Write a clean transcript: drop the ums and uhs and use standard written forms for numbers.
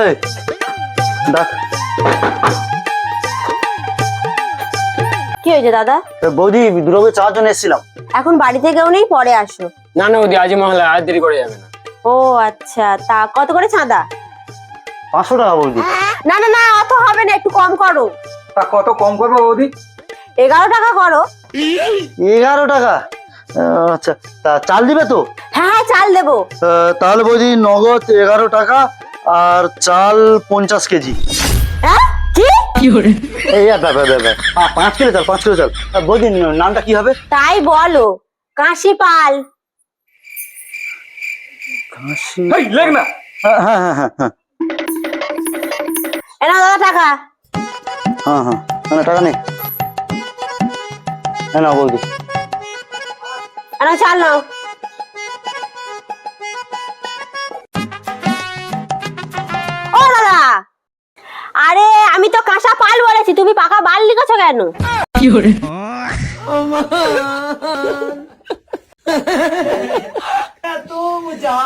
এই ডাক। কি হয়েছে দাদা? বৌদি দুর্গাপুজো চাওয়ার জন্য এসেছিলাম। এখন বাড়িতে কেউ নেই, পরে আসো। না না ওদি আজই মহলে আর দেরি করে যাবে না। ও আচ্ছা, তা কত করে চাঁদা? 500 টাকা বৌদি। না না না, অত হবে না, একটু কম করো। তা কত কম করবো বৌদি? 11 টাকা করো। 11 টাকা? আচ্ছা, তা চাল দিবে তো? হ্যাঁ হ্যাঁ, চাল দেবো। তাহলে বৌদি নগদ 11 টাকা আর চাল 50 কেজি। হ্যাঁ কি? এই 5 কিলো চাল, 5 কিলো চাল। বৌদি নামটা কি হবে? তাই বলো, কাশি পাল। এই লেখ না। হ্যাঁ হ্যাঁ হ্যাঁ হ্যাঁ হ্যাঁ এনা দাদা টাকা। হ্যাঁ হ্যাঁ, না টাকা নেই। না বৌদি। এনা চাল নাও। ও দাদা, আরে আমি তো কাঁচা পাল বলেছি, তুমি পাকা বাল লিখেছো কেন? तुम जा